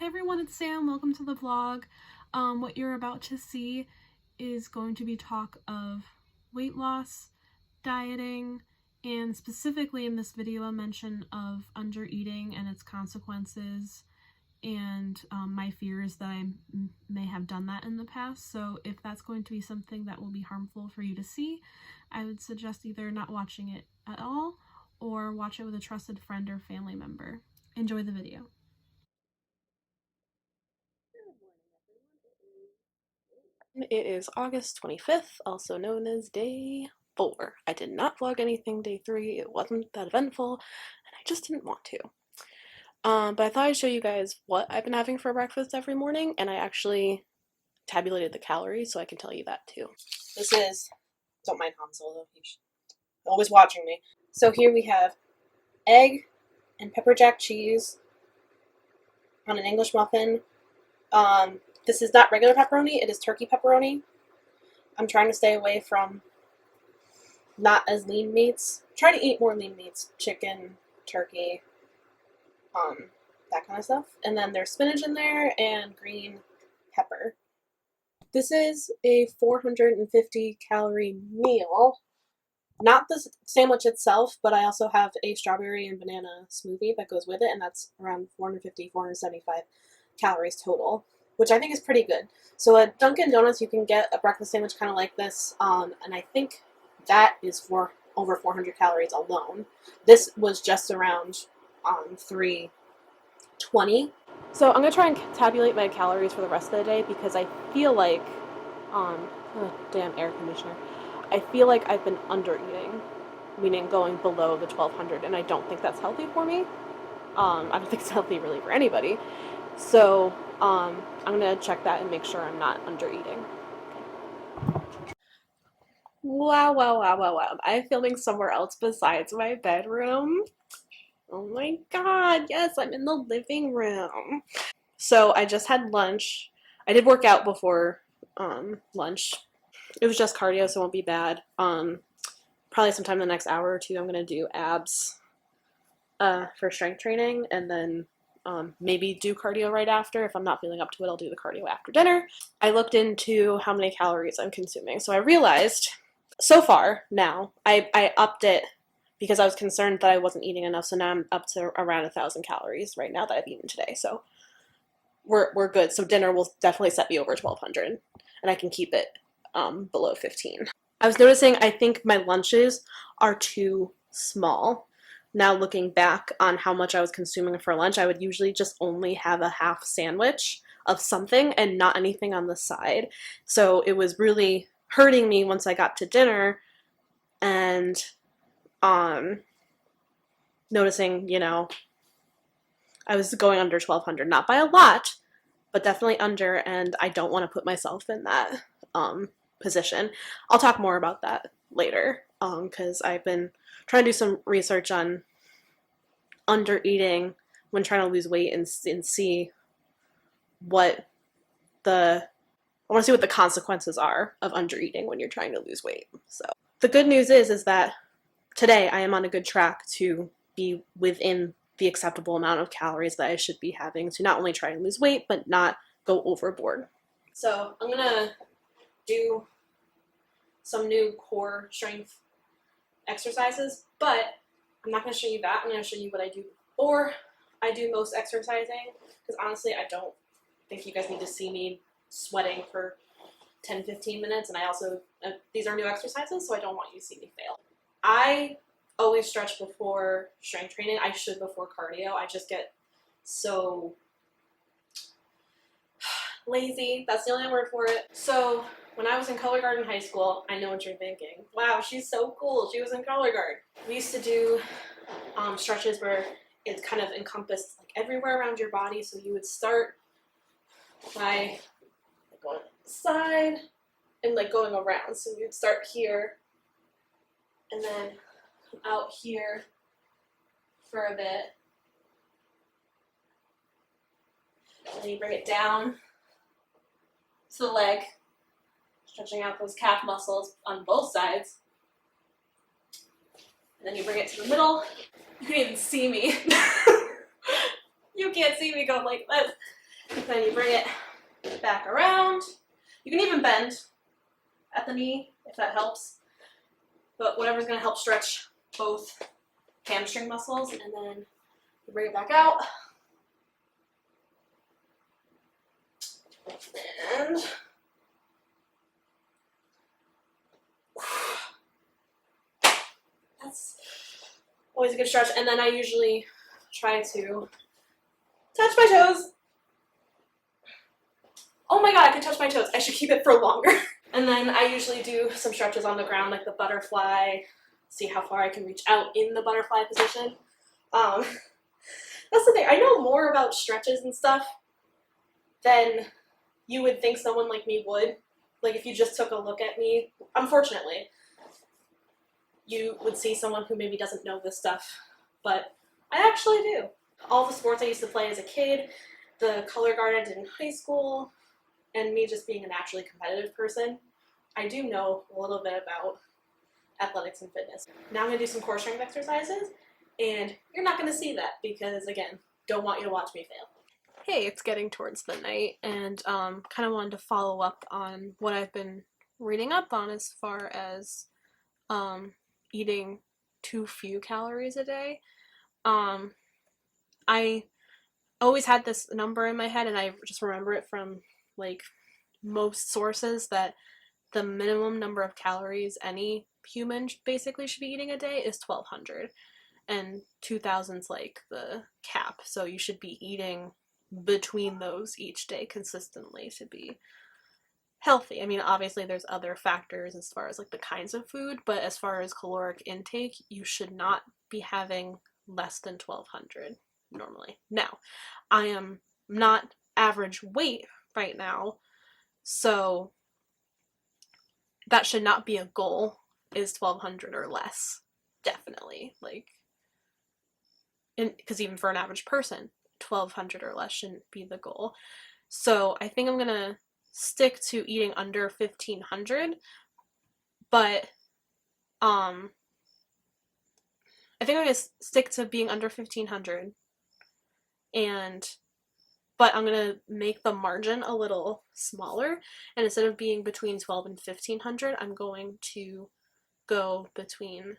Hey everyone, it's Sam. Welcome to the vlog. What you're about to see is going to be talk of weight loss, dieting, and specifically in this video a mention of undereating and its consequences and my fears that I may have done that in the past. So if that's going to be something that will be harmful for you to see, I would suggest either not watching it at all or watch it with a trusted friend or family member. Enjoy the video. It is August 25th, also known as day 4. I did not vlog anything day 3, it wasn't that eventful, and I just didn't want to. But I thought I'd show you guys what I've been having for breakfast every morning, and I actually tabulated the calories, so I can tell you that too. This is, don't mind Han Solo, he's always watching me. So here we have egg and pepper jack cheese on an English muffin. This is not regular pepperoni, it is turkey pepperoni. I'm trying to stay away from not as lean meats. Try to eat more lean meats. Chicken, turkey, that kind of stuff. And then there's spinach in there and green pepper. This is a 450 calorie meal. Not the sandwich itself, but I also have a strawberry and banana smoothie that goes with it, and that's around 450, 475 calories total, which I think is pretty good. So at Dunkin' Donuts, you can get a breakfast sandwich kind of like this, and I think that is for over 400 calories alone. This was just around 320. So I'm going to try and tabulate my calories for the rest of the day because I feel like, damn air conditioner, I feel like I've been under eating, meaning going below the 1200, and I don't think that's healthy for me. I don't think it's healthy really for anybody. So I'm gonna check that and make sure I'm not under eating. Wow. I'm filming somewhere else besides my bedroom. Oh my god, yes, I'm in the living room. So I just had lunch. I did work out before lunch. It was just cardio, so it won't be bad. Probably sometime in the next hour or two I'm gonna do abs for strength training, and then maybe do cardio right after. If I'm not feeling up to it, I'll do the cardio after dinner. I looked into how many calories I'm consuming. So I realized so far now, I upped it because I was concerned that I wasn't eating enough. So now I'm up to around 1,000 calories right now that I've eaten today. So we're good. So dinner will definitely set me over 1,200, and I can keep it below 15. I was noticing I think my lunches are too small. Now looking back on how much I was consuming for lunch, I would usually just only have a half sandwich of something and not anything on the side. So it was really hurting me once I got to dinner and noticing, I was going under 1,200, not by a lot, but definitely under, and I don't want to put myself in that position. I'll talk more about that later because I've been trying to do some research on under eating when trying to lose weight and see what I want to see what the consequences are of under eating when you're trying to lose weight. So the good news is that today I am on a good track to be within the acceptable amount of calories that I should be having to not only try and lose weight, but not go overboard. So I'm gonna do some new core strength exercises, but I'm not gonna show you that. I'm gonna show you what I do before I do most exercising, because honestly, I don't think you guys need to see me sweating for 10-15 minutes, and I also, these are new exercises, so I don't want you to see me fail. I always stretch before strength training. I should before cardio. I just get so lazy. That's the only word for it. So when I was in Color Guard in high school, I know what you're thinking. Wow, she's so cool. She was in Color Guard. We used to do stretches where it kind of encompassed like everywhere around your body. So you would start by going on the side and like going around. So you'd start here and then come out here for a bit. And then you bring it down to the leg, stretching out those calf muscles on both sides. And then you bring it to the middle. You can even see me. You can't see me go like this. Then you bring it back around. You can even bend at the knee if that helps, but whatever's going to help stretch both hamstring muscles, and then you bring it back out. And that's always a good stretch. And then I usually try to touch my toes. Oh my god, I can touch my toes. I should keep it for longer. And then I usually do some stretches on the ground, like the butterfly, see how far I can reach out in the butterfly position. That's the thing. I know more about stretches and stuff than you would think someone like me would. Like, if you just took a look at me, unfortunately, you would see someone who maybe doesn't know this stuff, but I actually do. All the sports I used to play as a kid, the color guard I did in high school, and me just being a naturally competitive person, I do know a little bit about athletics and fitness. Now I'm going to do some core strength exercises, and you're not going to see that because, again, don't want you to watch me fail. Hey, it's getting towards the night, and kind of wanted to follow up on what I've been reading up on as far as eating too few calories a day. I always had this number in my head, and I just remember it from like most sources that the minimum number of calories any human basically should be eating a day is 1,200, and 2,000's like the cap. So you should be eating between those each day consistently to be healthy. I mean, obviously there's other factors as far as like the kinds of food, but as far as caloric intake, you should not be having less than 1,200 normally. Now, I am not average weight right now, so that should not be a goal, is 1,200 or less. Definitely. Like, because even for an average person, 1,200 or less shouldn't be the goal. So I think I'm gonna stick to eating under 1,500, but I think I'm gonna stick to being under 1,500, but I'm gonna make the margin a little smaller, and instead of being between 1,200 and 1,500, I'm going to go between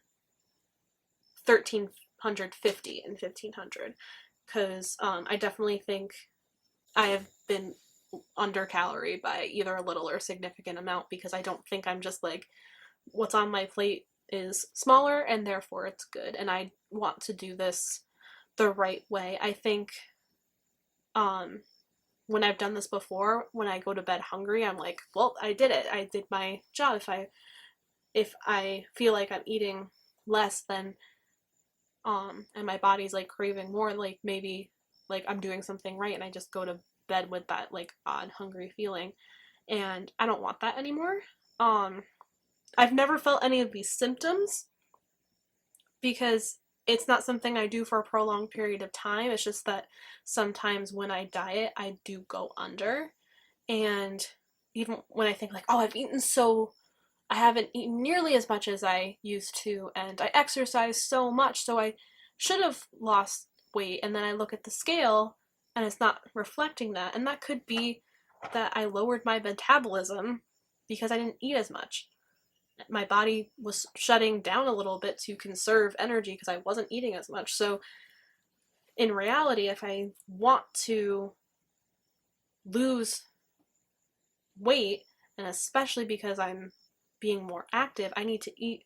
1,350 and 1,500, because I definitely think I have been under calorie by either a little or significant amount, because I don't think I'm just like, what's on my plate is smaller and therefore it's good, and I want to do this the right way. I think when I've done this before, when I go to bed hungry, I'm like, well, I did it. I did my job. If I feel like I'm eating less than and my body's like craving more, like maybe like I'm doing something right, and I just go to bed with that like odd hungry feeling, and I don't want that anymore. I've never felt any of these symptoms because it's not something I do for a prolonged period of time. It's just that sometimes when I diet, I do go under, and even when I think like, oh, I haven't eaten nearly as much as I used to, and I exercise so much, so I should have lost weight, and then I look at the scale and it's not reflecting that, and that could be that I lowered my metabolism because I didn't eat as much. My body was shutting down a little bit to conserve energy because I wasn't eating as much. So in reality, if I want to lose weight, and especially because I'm being more active, I need to eat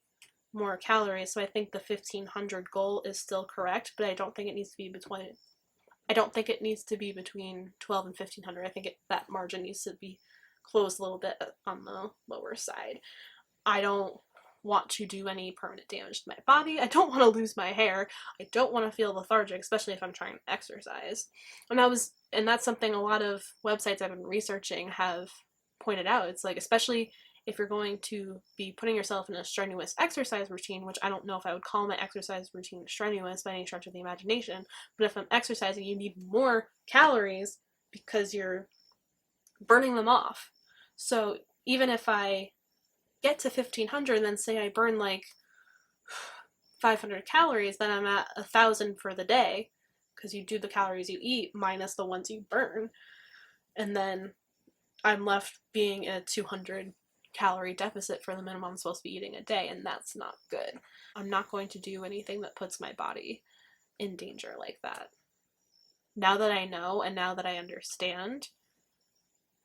more calories. So I think the 1,500 goal is still correct, but I don't think it needs to be between 12 and 1,500. I think that margin needs to be closed a little bit on the lower side. I don't want to do any permanent damage to my body. I don't want to lose my hair. I don't want to feel lethargic, especially if I'm trying to exercise. And that's something a lot of websites I've been researching have pointed out. It's like, especially if you're going to be putting yourself in a strenuous exercise routine, which I don't know if I would call my exercise routine strenuous by any stretch of the imagination, but if I'm exercising, you need more calories because you're burning them off. So even if I get to 1,500 and then say I burn like 500 calories, then I'm at 1,000 for the day, because you do the calories you eat minus the ones you burn. and then I'm left being a 200 calorie deficit for the minimum I'm supposed to be eating a day, and that's not good. I'm not going to do anything that puts my body in danger like that. Now that I know and now that I understand,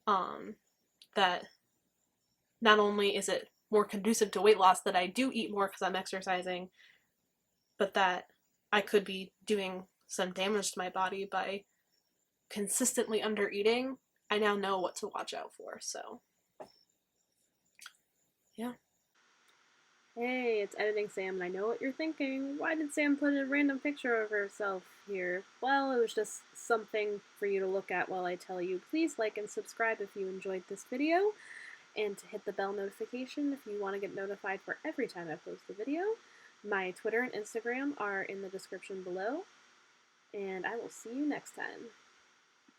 that not only is it more conducive to weight loss that I do eat more because I'm exercising, but that I could be doing some damage to my body by consistently under eating, I now know what to watch out for. So, yeah. Hey, it's Editing Sam, and I know what you're thinking. Why did Sam put a random picture of herself here? Well, it was just something for you to look at while I tell you. Please like and subscribe if you enjoyed this video, and to hit the bell notification if you want to get notified for every time I post a video. My Twitter and Instagram are in the description below, and I will see you next time.